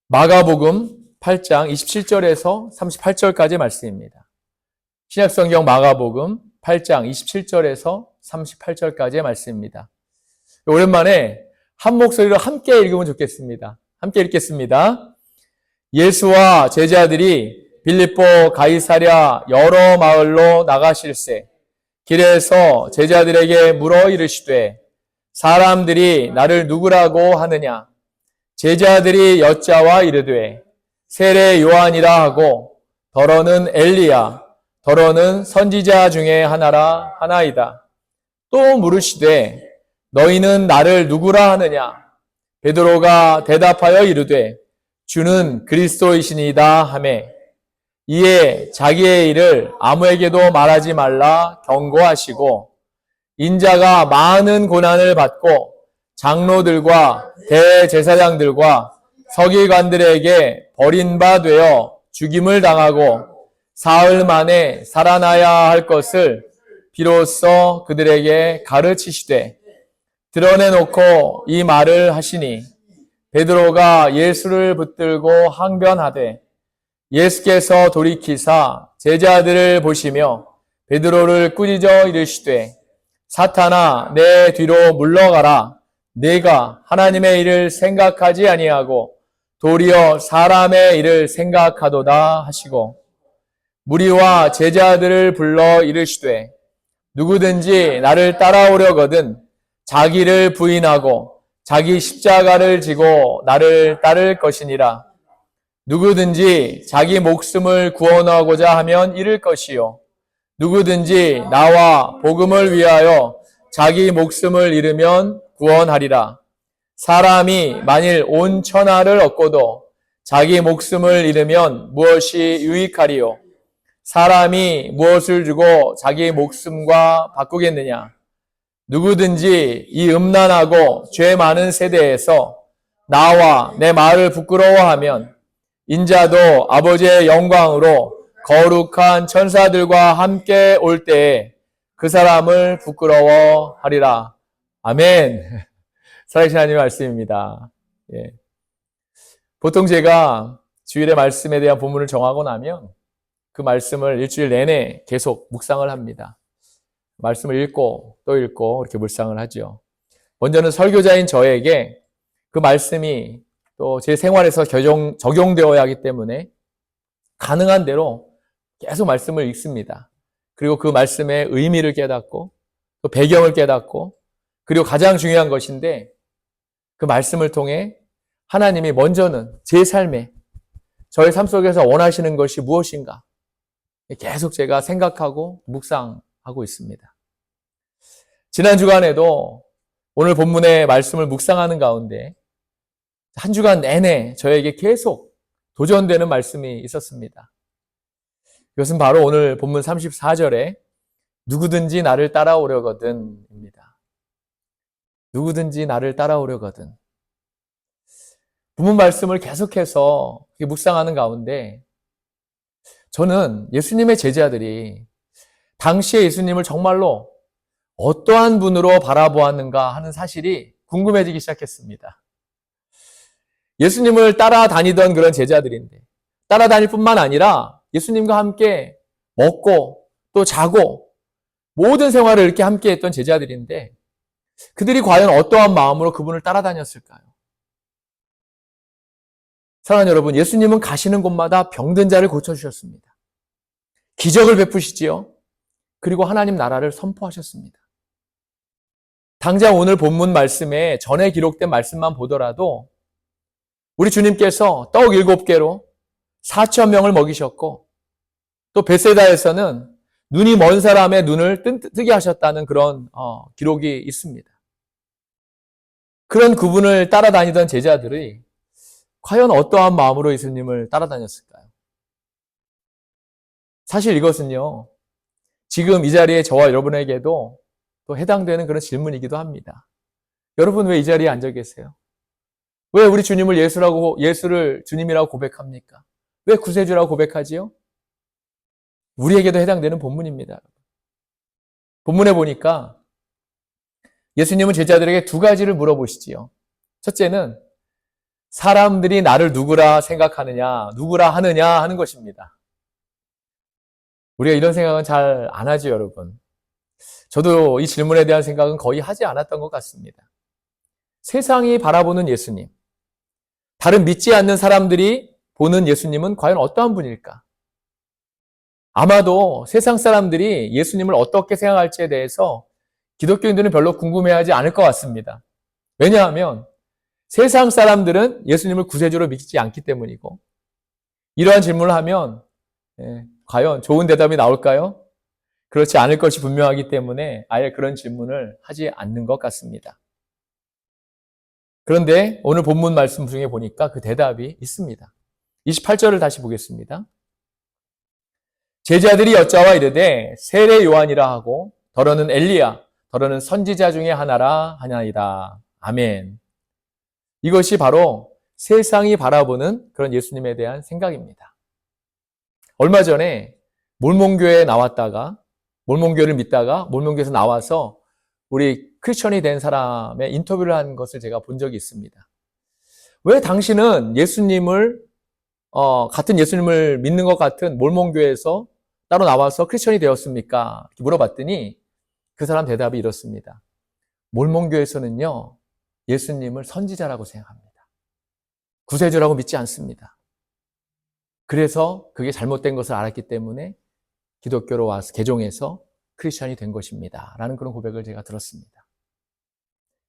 마가복음 8장 27절에서 38절까지 말씀입니다. 신약성경 마가복음 8장 27절에서 38절까지의 말씀입니다. 오랜만에 한 목소리로 함께 읽으면 좋겠습니다. 함께 읽겠습니다. 예수와 제자들이 빌립보 가이사랴 여러 마을로 나가실새 길에서 제자들에게 물어 이르시되 사람들이 나를 누구라고 하느냐? 제자들이 여짜와 이르되 세례 요한이라 하고 더러는 엘리야 더러는 선지자 중에 하나라 하나이다. 또 물으시되 너희는 나를 누구라 하느냐? 베드로가 대답하여 이르되 주는 그리스도이시니이다 하매 이에 자기의 일을 아무에게도 말하지 말라 경고하시고 인자가 많은 고난을 받고 장로들과 대제사장들과 서기관들에게 버림바 되어 죽임을 당하고 사흘 만에 살아나야 할 것을 비로소 그들에게 가르치시되 드러내놓고 이 말을 하시니 베드로가 예수를 붙들고 항변하되 예수께서 돌이키사 제자들을 보시며 베드로를 꾸짖어 이르시되 사탄아 내 뒤로 물러가라. 내가 하나님의 일을 생각하지 아니하고 도리어 사람의 일을 생각하도다 하시고 무리와 제자들을 불러 이르시되 누구든지 나를 따라오려거든 자기를 부인하고 자기 십자가를 지고 나를 따를 것이니라. 누구든지 자기 목숨을 구원하고자 하면 잃을 것이요 누구든지 나와 복음을 위하여 자기 목숨을 잃으면 구원하리라. 사람이 만일 온 천하를 얻고도 자기 목숨을 잃으면 무엇이 유익하리요? 사람이 무엇을 주고 자기 목숨과 바꾸겠느냐? 누구든지 이 음란하고 죄 많은 세대에서 나와 내 말을 부끄러워하면 인자도 아버지의 영광으로 거룩한 천사들과 함께 올 때에 그 사람을 부끄러워하리라. 아멘. 살아계신 하나님의 말씀입니다. 예. 보통 제가 주일의 말씀에 대한 본문을 정하고 나면 그 말씀을 일주일 내내 계속 묵상을 합니다. 말씀을 읽고 또 읽고 이렇게 묵상을 하죠. 먼저는 설교자인 저에게 그 말씀이 또 제 생활에서 적용되어야 하기 때문에 가능한 대로 계속 말씀을 읽습니다. 그리고 그 말씀의 의미를 깨닫고 또 배경을 깨닫고 그리고 가장 중요한 것인데 그 말씀을 통해 하나님이 먼저는 제 삶에 저의 삶 속에서 원하시는 것이 무엇인가 계속 제가 생각하고 묵상하고 있습니다. 지난 주간에도 오늘 본문의 말씀을 묵상하는 가운데 한 주간 내내 저에게 계속 도전되는 말씀이 있었습니다. 이것은 바로 오늘 본문 34절에 누구든지 나를 따라오려거든입니다. 누구든지 나를 따라오려거든. 본문 말씀을 계속해서 묵상하는 가운데 저는 예수님의 제자들이 당시에 예수님을 정말로 어떠한 분으로 바라보았는가 하는 사실이 궁금해지기 시작했습니다. 예수님을 따라다니던 그런 제자들인데 따라다닐 뿐만 아니라 예수님과 함께 먹고 또 자고 모든 생활을 이렇게 함께 했던 제자들인데 그들이 과연 어떠한 마음으로 그분을 따라다녔을까요? 사랑하는 여러분, 예수님은 가시는 곳마다 병든 자를 고쳐주셨습니다. 기적을 베푸시지요. 그리고 하나님 나라를 선포하셨습니다. 당장 오늘 본문 말씀에 전에 기록된 말씀만 보더라도 우리 주님께서 떡 7개로 4,000명을 먹이셨고 또 벳세다에서는 눈이 먼 사람의 눈을 뜨게 하셨다는 그런 기록이 있습니다. 그런 그분을 따라다니던 제자들이 과연 어떠한 마음으로 예수님을 따라다녔을까요? 사실 이것은요, 지금 이 자리에 저와 여러분에게도 또 해당되는 그런 질문이기도 합니다. 여러분 왜 이 자리에 앉아 계세요? 왜 우리 주님을 예수를 주님이라고 고백합니까? 왜 구세주라고 고백하지요? 우리에게도 해당되는 본문입니다. 본문에 보니까 예수님은 제자들에게 두 가지를 물어보시지요. 첫째는 사람들이 나를 누구라 생각하느냐, 누구라 하느냐 하는 것입니다. 우리가 이런 생각은 잘 안 하죠, 여러분. 저도 이 질문에 대한 생각은 거의 하지 않았던 것 같습니다. 세상이 바라보는 예수님, 다른 믿지 않는 사람들이 보는 예수님은 과연 어떠한 분일까? 아마도 세상 사람들이 예수님을 어떻게 생각할지에 대해서 기독교인들은 별로 궁금해하지 않을 것 같습니다. 왜냐하면 세상 사람들은 예수님을 구세주로 믿지 않기 때문이고, 이러한 질문을 하면 과연 좋은 대답이 나올까요? 그렇지 않을 것이 분명하기 때문에 아예 그런 질문을 하지 않는 것 같습니다. 그런데 오늘 본문 말씀 중에 보니까 그 대답이 있습니다. 28절을 다시 보겠습니다. 제자들이 여짜와 이르되 세례 요한이라 하고 더러는 엘리야, 더러는 선지자 중에 하나라 하나이다. 아멘. 이것이 바로 세상이 바라보는 그런 예수님에 대한 생각입니다. 얼마 전에 몰몬교회에 나왔다가 몰몬교회를 믿다가 몰몬교회에서 나와서 우리 크리스천이 된 사람의 인터뷰를 한 것을 제가 본 적이 있습니다. 왜 당신은 예수님을 같은 예수님을 믿는 것 같은 몰몬교회에서 따로 나와서 크리스천이 되었습니까? 이렇게 물어봤더니 그 사람 대답이 이렇습니다. 몰몬교회에서는요, 예수님을 선지자라고 생각합니다. 구세주라고 믿지 않습니다. 그래서 그게 잘못된 것을 알았기 때문에 기독교로 와서 개종해서 크리스천이 된 것입니다. 라는 그런 고백을 제가 들었습니다.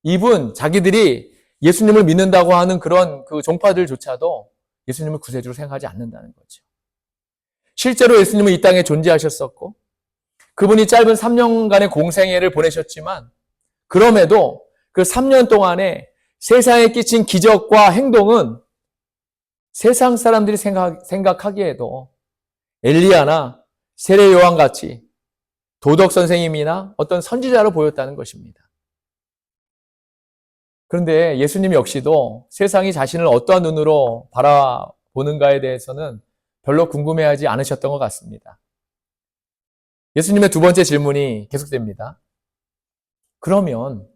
이분 자기들이 예수님을 믿는다고 하는 그런 그 종파들조차도 예수님을 구세주로 생각하지 않는다는 거죠. 실제로 예수님은 이 땅에 존재하셨었고 그분이 짧은 3년간의 공생애를 보내셨지만 그럼에도 그 3년 동안에 세상에 끼친 기적과 행동은 세상 사람들이 생각하기에도 엘리야나 세례 요한 같이 도덕 선생님이나 어떤 선지자로 보였다는 것입니다. 그런데 예수님 역시도 세상이 자신을 어떠한 눈으로 바라보는가에 대해서는 별로 궁금해하지 않으셨던 것 같습니다. 예수님의 두 번째 질문이 계속됩니다. 그러면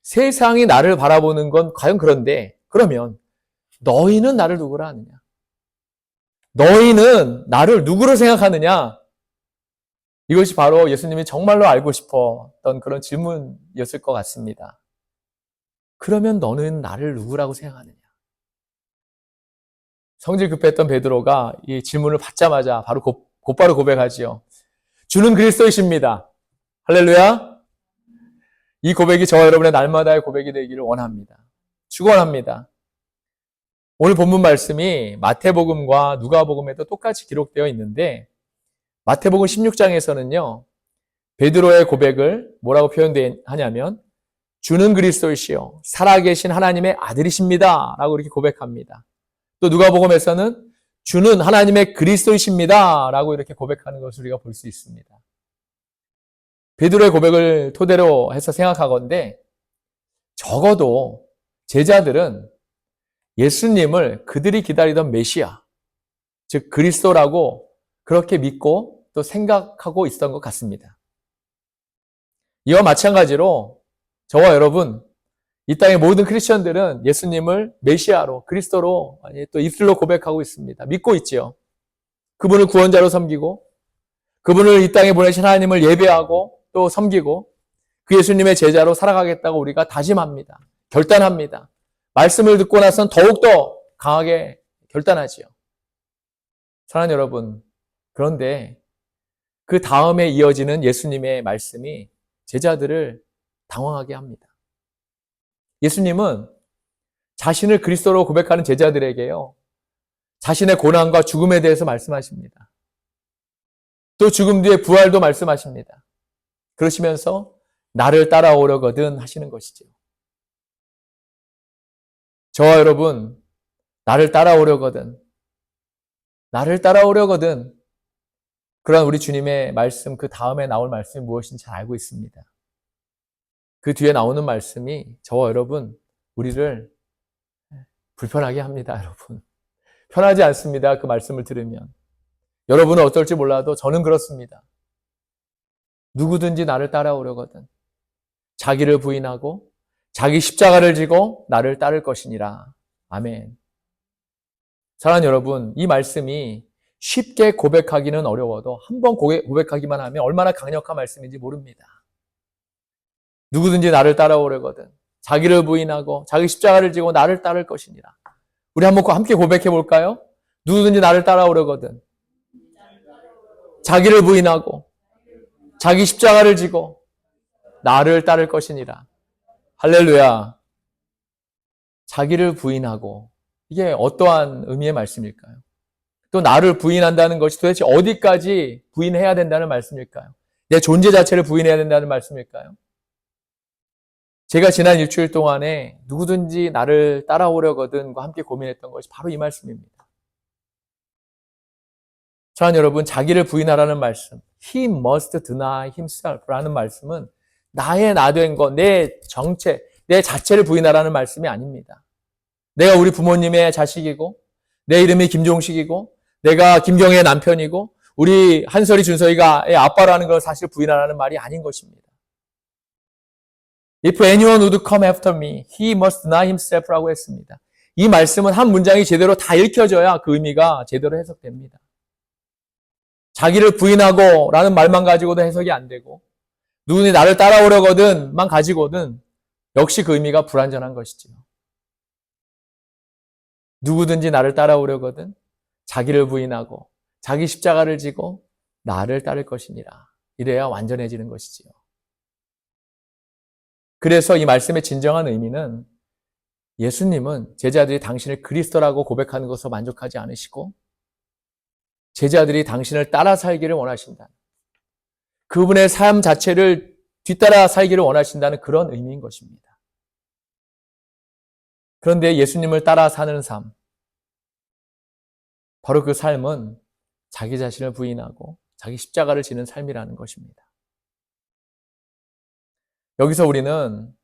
세상이 나를 바라보는 건 과연 그런데 그러면 너희는 나를 누구라 하느냐? 너희는 나를 누구로 생각하느냐? 이것이 바로 예수님이 정말로 알고 싶었던 그런 질문이었을 것 같습니다. 그러면 너는 나를 누구라고 생각하느냐? 성질 급했던 베드로가 이 질문을 받자마자 바로 곧바로 고백하지요. 주는 그리스도이십니다. 할렐루야. 이 고백이 저와 여러분의 날마다의 고백이 되기를 원합니다. 축원합니다. 오늘 본문 말씀이 마태복음과 누가복음에도 똑같이 기록되어 있는데 마태복음 16장에서는요. 베드로의 고백을 뭐라고 표현하냐면 주는 그리스도이시요 살아계신 하나님의 아들이십니다. 라고 이렇게 고백합니다. 또 누가복음에서는 주는 하나님의 그리스도이십니다. 라고 이렇게 고백하는 것을 우리가 볼 수 있습니다. 베드로의 고백을 토대로 해서 생각하건대 적어도 제자들은 예수님을 그들이 기다리던 메시아, 즉 그리스도라고 그렇게 믿고 또 생각하고 있었던 것 같습니다. 이와 마찬가지로 저와 여러분, 이 땅의 모든 크리스천들은 예수님을 메시아로, 그리스도로 또 입술로 고백하고 있습니다. 믿고 있지요. 그분을 구원자로 섬기고 그분을 이 땅에 보내신 하나님을 예배하고 또 섬기고 그 예수님의 제자로 살아가겠다고 우리가 다짐합니다. 결단합니다. 말씀을 듣고 나선 더욱더 강하게 결단하지요. 사랑하는 여러분, 그런데 그 다음에 이어지는 예수님의 말씀이 제자들을 당황하게 합니다. 예수님은 자신을 그리스도로 고백하는 제자들에게요, 자신의 고난과 죽음에 대해서 말씀하십니다. 또 죽음 뒤에 부활도 말씀하십니다. 그러시면서 나를 따라오려거든 하시는 것이죠. 저와 여러분, 나를 따라오려거든 그런 우리 주님의 말씀, 그 다음에 나올 말씀이 무엇인지 잘 알고 있습니다. 그 뒤에 나오는 말씀이 저와 여러분, 우리를 불편하게 합니다, 여러분. 편하지 않습니다, 그 말씀을 들으면. 여러분은 어떨지 몰라도 저는 그렇습니다. 누구든지 나를 따라오려거든 자기를 부인하고 자기 십자가를 지고 나를 따를 것이니라. 아멘. 사랑하는 여러분, 이 말씀이 쉽게 고백하기는 어려워도 한번 고백하기만 하면 얼마나 강력한 말씀인지 모릅니다. 누구든지 나를 따라오려거든 자기를 부인하고 자기 십자가를 지고 나를 따를 것이니라. 우리 한번 함께 고백해 볼까요? 누구든지 나를 따라오려거든 자기를 부인하고 자기 십자가를 지고 나를 따를 것이니라. 할렐루야. 자기를 부인하고 이게 어떠한 의미의 말씀일까요? 또 나를 부인한다는 것이 도대체 어디까지 부인해야 된다는 말씀일까요? 내 존재 자체를 부인해야 된다는 말씀일까요? 제가 지난 일주일 동안에 누구든지 나를 따라오려거든과 함께 고민했던 것이 바로 이 말씀입니다. 사랑하는 여러분, 자기를 부인하라는 말씀, He must deny himself라는 말씀은 나의 나된 것, 내 정체, 내 자체를 부인하라는 말씀이 아닙니다. 내가 우리 부모님의 자식이고 내 이름이 김종식이고 내가 김경애의 남편이고 우리 한설이 준서이가 아빠라는 걸 사실 부인하라는 말이 아닌 것입니다. If anyone would come after me, he must deny himself라고 했습니다. 이 말씀은 한 문장이 제대로 다 읽혀져야 그 의미가 제대로 해석됩니다. 자기를 부인하고 라는 말만 가지고도 해석이 안 되고 누구니 나를 따라오려거든만 가지고는 역시 그 의미가 불완전한 것이지요. 누구든지 나를 따라오려거든 자기를 부인하고 자기 십자가를 지고 나를 따를 것이니라. 이래야 완전해지는 것이지요. 그래서 이 말씀의 진정한 의미는 예수님은 제자들이 당신을 그리스도라고 고백하는 것으로 만족하지 않으시고 제자들이 당신을 따라 살기를 원하신다. 그분의 삶 자체를 뒤따라 살기를 원하신다는 그런 의미인 것입니다. 그런데 예수님을 따라 사는 삶, 바로 그 삶은 자기 자신을 부인하고 자기 십자가를 지는 삶이라는 것입니다. 여기서 우리는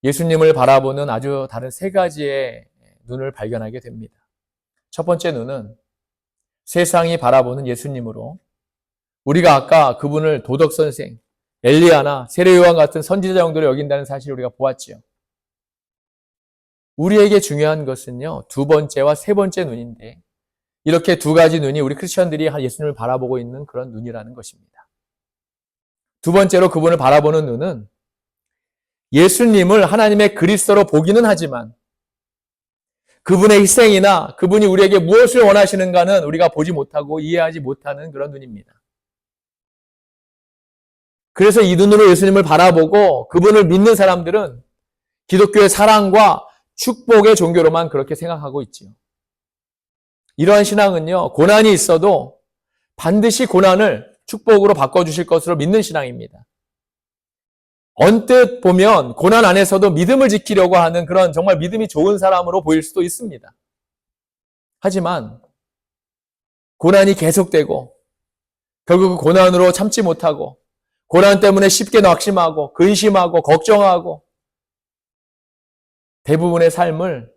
예수님을 바라보는 아주 다른 세 가지의 눈을 발견하게 됩니다. 첫 번째 눈은 세상이 바라보는 예수님으로 우리가 아까 그분을 도덕선생, 엘리야나 세례요한 같은 선지자 정도로 여긴다는 사실을 우리가 보았지요. 우리에게 중요한 것은요, 두 번째와 세 번째 눈인데 이렇게 두 가지 눈이 우리 크리스천들이 예수님을 바라보고 있는 그런 눈이라는 것입니다. 두 번째로 그분을 바라보는 눈은 예수님을 하나님의 그리스도로 보기는 하지만 그분의 희생이나 그분이 우리에게 무엇을 원하시는가는 우리가 보지 못하고 이해하지 못하는 그런 눈입니다. 그래서 이 눈으로 예수님을 바라보고 그분을 믿는 사람들은 기독교의 사랑과 축복의 종교로만 그렇게 생각하고 있지요. 이러한 신앙은요, 고난이 있어도 반드시 고난을 축복으로 바꿔주실 것으로 믿는 신앙입니다. 언뜻 보면 고난 안에서도 믿음을 지키려고 하는 그런 정말 믿음이 좋은 사람으로 보일 수도 있습니다. 하지만 고난이 계속되고 결국 그 고난으로 참지 못하고 고난 때문에 쉽게 낙심하고 근심하고 걱정하고 대부분의 삶을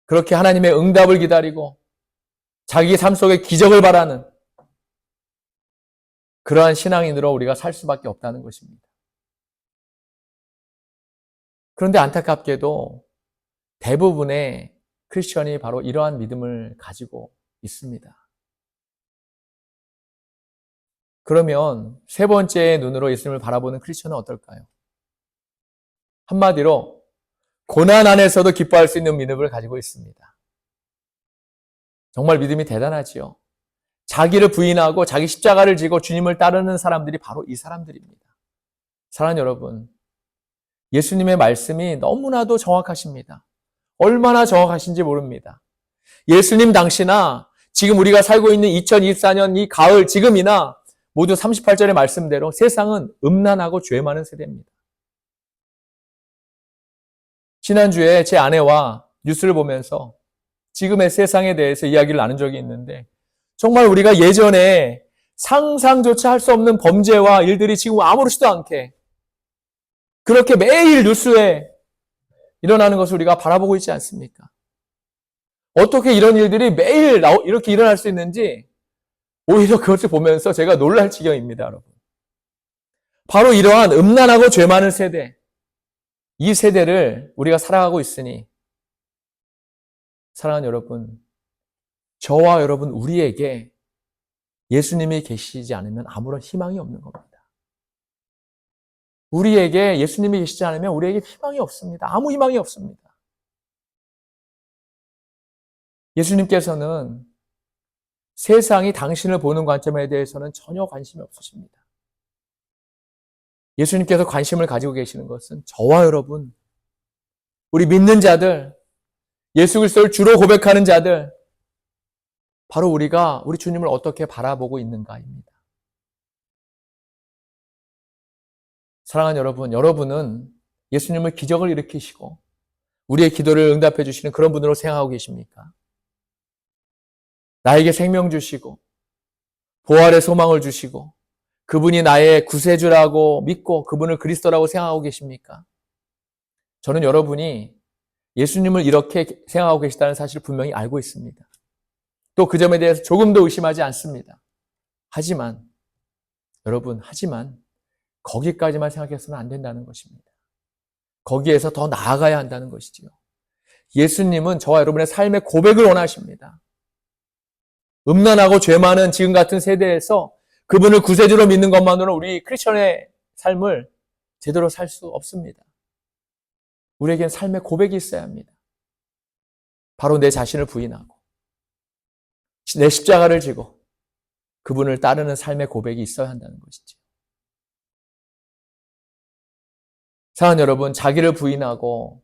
그렇게 하나님의 응답을 기다리고 자기 삶 속에 기적을 바라는 그러한 신앙인으로 우리가 살 수밖에 없다는 것입니다. 그런데 안타깝게도 대부분의 크리스천이 바로 이러한 믿음을 가지고 있습니다. 그러면 세 번째 눈으로 예수님을 바라보는 크리스천은 어떨까요? 한마디로 고난 안에서도 기뻐할 수 있는 믿음을 가지고 있습니다. 정말 믿음이 대단하지요. 자기를 부인하고 자기 십자가를 지고 주님을 따르는 사람들이 바로 이 사람들입니다. 사랑하는 여러분, 예수님의 말씀이 너무나도 정확하십니다. 얼마나 정확하신지 모릅니다. 예수님 당시나 지금 우리가 살고 있는 2024년 이 가을 지금이나 모두 38절의 말씀대로 세상은 음란하고 죄 많은 세대입니다. 지난주에 제 아내와 뉴스를 보면서 지금의 세상에 대해서 이야기를 나눈 적이 있는데 정말 우리가 예전에 상상조차 할 수 없는 범죄와 일들이 지금 아무렇지도 않게 그렇게 매일 뉴스에 일어나는 것을 우리가 바라보고 있지 않습니까? 어떻게 이런 일들이 매일 이렇게 일어날 수 있는지 오히려 그것을 보면서 제가 놀랄 지경입니다, 여러분. 바로 이러한 음란하고 죄 많은 세대, 이 세대를 우리가 살아가고 있으니 사랑하는 여러분, 저와 여러분 우리에게 예수님이 계시지 않으면 아무런 희망이 없는 겁니다. 우리에게 예수님이 계시지 않으면 우리에게 희망이 없습니다. 아무 희망이 없습니다. 예수님께서는 세상이 당신을 보는 관점에 대해서는 전혀 관심이 없으십니다. 예수님께서 관심을 가지고 계시는 것은 저와 여러분, 우리 믿는 자들, 예수 그리스도를 주로 고백하는 자들, 바로 우리가 우리 주님을 어떻게 바라보고 있는가입니다. 사랑하는 여러분, 여러분은 예수님을 기적을 일으키시고 우리의 기도를 응답해 주시는 그런 분으로 생각하고 계십니까? 나에게 생명 주시고 부활의 소망을 주시고 그분이 나의 구세주라고 믿고 그분을 그리스도라고 생각하고 계십니까? 저는 여러분이 예수님을 이렇게 생각하고 계시다는 사실을 분명히 알고 있습니다. 또 그 점에 대해서 조금도 의심하지 않습니다. 하지만 여러분, 거기까지만 생각해서는 안 된다는 것입니다. 거기에서 더 나아가야 한다는 것이지요. 예수님은 저와 여러분의 삶의 고백을 원하십니다. 음란하고 죄 많은 지금 같은 세대에서 그분을 구세주로 믿는 것만으로는 우리 크리스천의 삶을 제대로 살 수 없습니다. 우리에겐 삶의 고백이 있어야 합니다. 바로 내 자신을 부인하고 내 십자가를 지고 그분을 따르는 삶의 고백이 있어야 한다는 것이죠. 사랑하는 여러분, 자기를 부인하고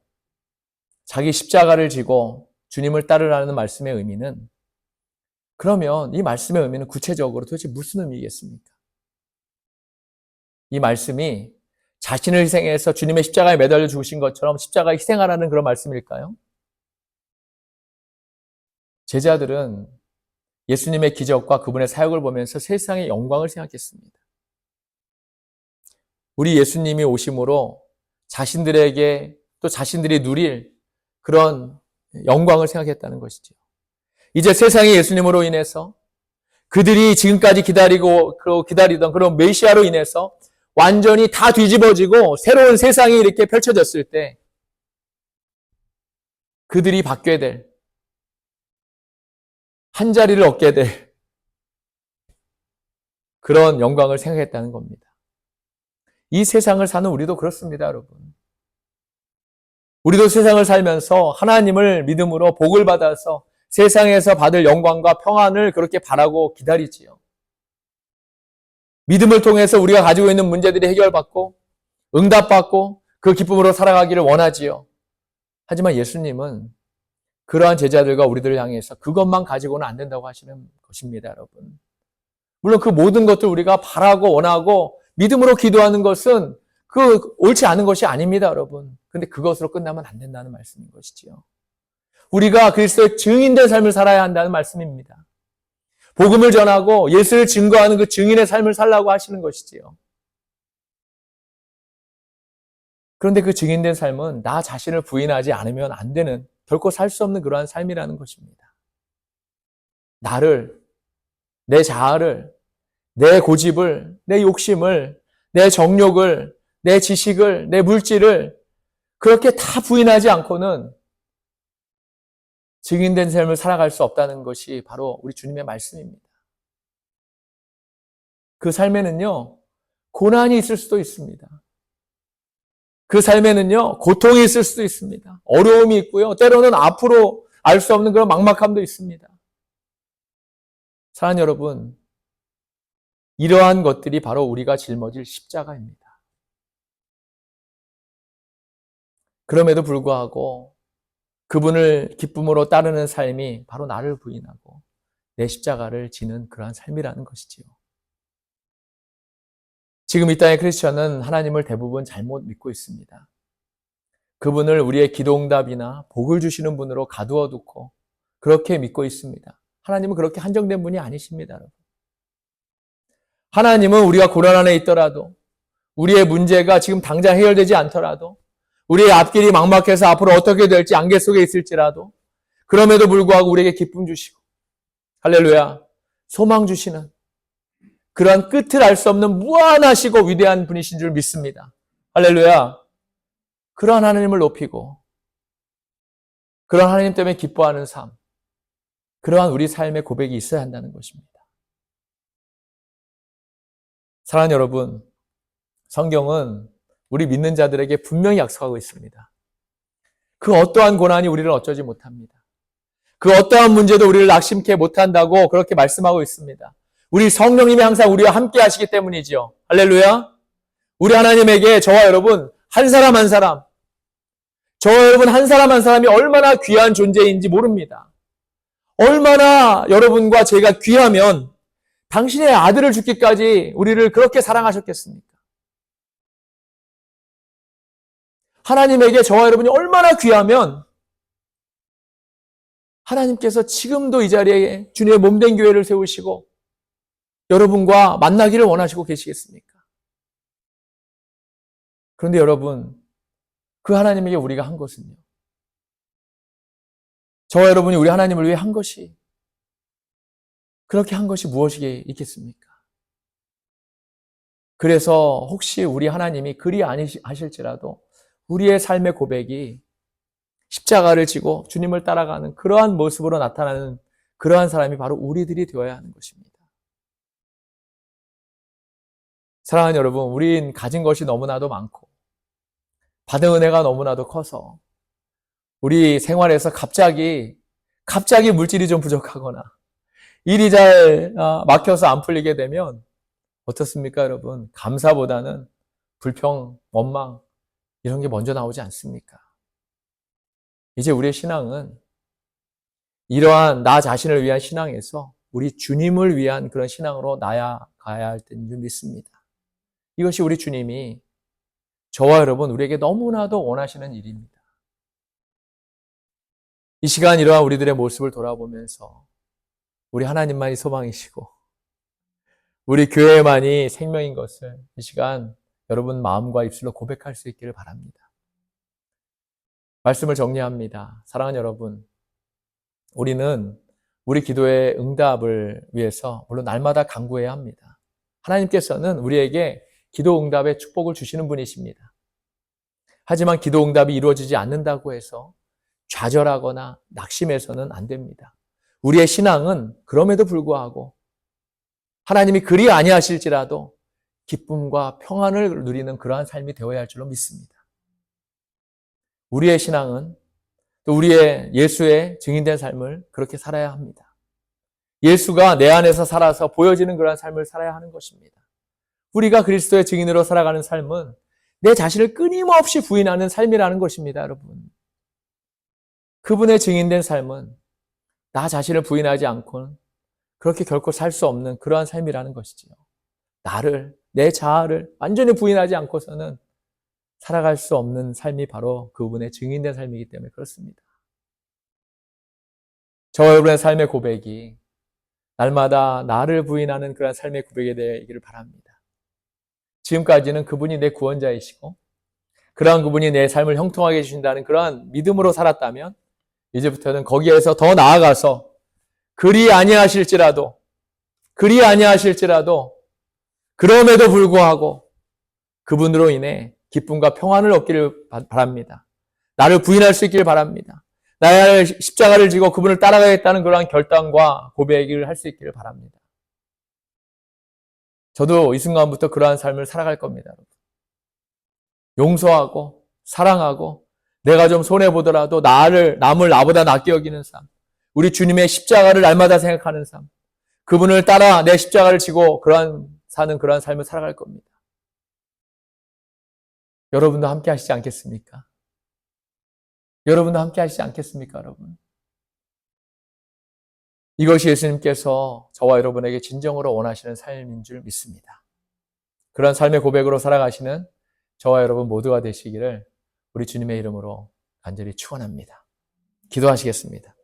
자기 십자가를 지고 주님을 따르라는 말씀의 의미는, 그러면 이 말씀의 의미는 구체적으로 도대체 무슨 의미겠습니까? 이 말씀이 자신을 희생해서 주님의 십자가에 매달려 죽으신 것처럼 십자가에 희생하라는 그런 말씀일까요? 제자들은 예수님의 기적과 그분의 사역을 보면서 세상의 영광을 생각했습니다. 우리 예수님이 오심으로 자신들에게 또 자신들이 누릴 그런 영광을 생각했다는 것이죠. 이제 세상의 예수님으로 인해서 그들이 지금까지 기다리던 그런 메시아로 인해서 완전히 다 뒤집어지고 새로운 세상이 이렇게 펼쳐졌을 때 그들이 받게 될, 한 자리를 얻게 될 그런 영광을 생각했다는 겁니다. 이 세상을 사는 우리도 그렇습니다, 여러분. 우리도 세상을 살면서 하나님을 믿음으로 복을 받아서 세상에서 받을 영광과 평안을 그렇게 바라고 기다리지요. 믿음을 통해서 우리가 가지고 있는 문제들이 해결받고 응답받고 그 기쁨으로 살아가기를 원하지요. 하지만 예수님은 그러한 제자들과 우리들을 향해서 그것만 가지고는 안 된다고 하시는 것입니다, 여러분. 물론 그 모든 것들 우리가 바라고 원하고 믿음으로 기도하는 것은 그 옳지 않은 것이 아닙니다, 여러분. 근데 그것으로 끝나면 안 된다는 말씀인 것이지요. 우리가 그리스도의 증인된 삶을 살아야 한다는 말씀입니다. 복음을 전하고 예수를 증거하는 그 증인의 삶을 살라고 하시는 것이지요. 그런데 그 증인된 삶은 나 자신을 부인하지 않으면 안 되는, 결코 살 수 없는 그러한 삶이라는 것입니다. 나를, 내 자아를, 내 고집을, 내 욕심을, 내 정욕을, 내 지식을, 내 물질을 그렇게 다 부인하지 않고는 증인된 삶을 살아갈 수 없다는 것이 바로 우리 주님의 말씀입니다. 그 삶에는요, 고난이 있을 수도 있습니다. 그 삶에는요, 고통이 있을 수도 있습니다. 어려움이 있고요. 때로는 앞으로 알 수 없는 그런 막막함도 있습니다. 사랑하는 여러분, 이러한 것들이 바로 우리가 짊어질 십자가입니다. 그럼에도 불구하고 그분을 기쁨으로 따르는 삶이 바로 나를 부인하고 내 십자가를 지는 그러한 삶이라는 것이지요. 지금 이 땅의 크리스천은 하나님을 대부분 잘못 믿고 있습니다. 그분을 우리의 기도응답이나 복을 주시는 분으로 가두어 두고 그렇게 믿고 있습니다. 하나님은 그렇게 한정된 분이 아니십니다, 여러분. 하나님은 우리가 고난 안에 있더라도, 우리의 문제가 지금 당장 해결되지 않더라도, 우리의 앞길이 막막해서 앞으로 어떻게 될지 안개 속에 있을지라도 그럼에도 불구하고 우리에게 기쁨 주시고, 할렐루야, 소망 주시는 그러한 끝을 알 수 없는 무한하시고 위대한 분이신 줄 믿습니다. 할렐루야. 그러한 하나님을 높이고 그런 하나님 때문에 기뻐하는 삶, 그러한 우리 삶의 고백이 있어야 한다는 것입니다. 사랑하는 여러분, 성경은 우리 믿는 자들에게 분명히 약속하고 있습니다. 그 어떠한 고난이 우리를 어쩌지 못합니다. 그 어떠한 문제도 우리를 낙심케 못한다고 그렇게 말씀하고 있습니다. 우리 성령님이 항상 우리와 함께 하시기 때문이지요. 할렐루야. 우리 하나님에게 저와 여러분 한 사람 한 사람, 저와 여러분 한 사람 한 사람이 얼마나 귀한 존재인지 모릅니다. 얼마나 여러분과 제가 귀하면 당신의 아들을 주기까지 우리를 그렇게 사랑하셨겠습니까? 하나님에게 저와 여러분이 얼마나 귀하면 하나님께서 지금도 이 자리에 주님의 몸된 교회를 세우시고 여러분과 만나기를 원하시고 계시겠습니까? 그런데 여러분, 그 하나님에게 우리가 한 것은요. 저와 여러분이 우리 하나님을 위해 한 것이, 그렇게 한 것이 무엇이 있겠습니까? 그래서 혹시 우리 하나님이 그리 아니하실지라도 우리의 삶의 고백이 십자가를 지고 주님을 따라가는 그러한 모습으로 나타나는 그러한 사람이 바로 우리들이 되어야 하는 것입니다. 사랑하는 여러분, 우린 가진 것이 너무나도 많고 받은 은혜가 너무나도 커서 우리 생활에서 갑자기 물질이 좀 부족하거나 일이 잘 막혀서 안 풀리게 되면 어떻습니까, 여러분? 감사보다는 불평, 원망 이런 게 먼저 나오지 않습니까? 이제 우리의 신앙은 이러한 나 자신을 위한 신앙에서 우리 주님을 위한 그런 신앙으로 나아가야 할 때인 줄 믿습니다. 이것이 우리 주님이 저와 여러분 우리에게 너무나도 원하시는 일입니다. 이 시간 이러한 우리들의 모습을 돌아보면서 우리 하나님만이 소망이시고 우리 교회만이 생명인 것을 이 시간 여러분 마음과 입술로 고백할 수 있기를 바랍니다. 말씀을 정리합니다. 사랑하는 여러분, 우리는 우리 기도의 응답을 위해서 물론 날마다 간구해야 합니다. 하나님께서는 우리에게 기도 응답의 축복을 주시는 분이십니다. 하지만 기도 응답이 이루어지지 않는다고 해서 좌절하거나 낙심해서는 안 됩니다. 우리의 신앙은 그럼에도 불구하고 하나님이 그리 아니하실지라도 기쁨과 평안을 누리는 그러한 삶이 되어야 할 줄로 믿습니다. 우리의 신앙은 또 우리의 예수의 증인된 삶을 그렇게 살아야 합니다. 예수가 내 안에서 살아서 보여지는 그러한 삶을 살아야 하는 것입니다. 우리가 그리스도의 증인으로 살아가는 삶은 내 자신을 끊임없이 부인하는 삶이라는 것입니다, 여러분. 그분의 증인된 삶은 나 자신을 부인하지 않고는 그렇게 결코 살 수 없는 그러한 삶이라는 것이지요. 내 자아를 완전히 부인하지 않고서는 살아갈 수 없는 삶이 바로 그분의 증인된 삶이기 때문에 그렇습니다. 저와 여러분의 삶의 고백이 날마다 나를 부인하는 그런 삶의 고백이 되기를 바랍니다. 지금까지는 그분이 내 구원자이시고 그러한 그분이 내 삶을 형통하게 해주신다는 그러한 믿음으로 살았다면 이제부터는 거기에서 더 나아가서 그리 아니하실지라도 그럼에도 불구하고 그분으로 인해 기쁨과 평안을 얻기를 바랍니다. 나를 부인할 수 있기를 바랍니다. 나의 십자가를 지고 그분을 따라가겠다는 그러한 결단과 고백을 할 수 있기를 바랍니다. 저도 이 순간부터 그러한 삶을 살아갈 겁니다. 용서하고 사랑하고 내가 좀 손해보더라도 남을 나보다 낫게 여기는 삶, 우리 주님의 십자가를 날마다 생각하는 삶, 그분을 따라 내 십자가를 지고 사는 그러한 삶을 살아갈 겁니다. 여러분도 함께 하시지 않겠습니까? 여러분도 함께 하시지 않겠습니까, 여러분? 이것이 예수님께서 저와 여러분에게 진정으로 원하시는 삶인 줄 믿습니다. 그런 삶의 고백으로 살아가시는 저와 여러분 모두가 되시기를 우리 주님의 이름으로 간절히 축원합니다. 기도하시겠습니다.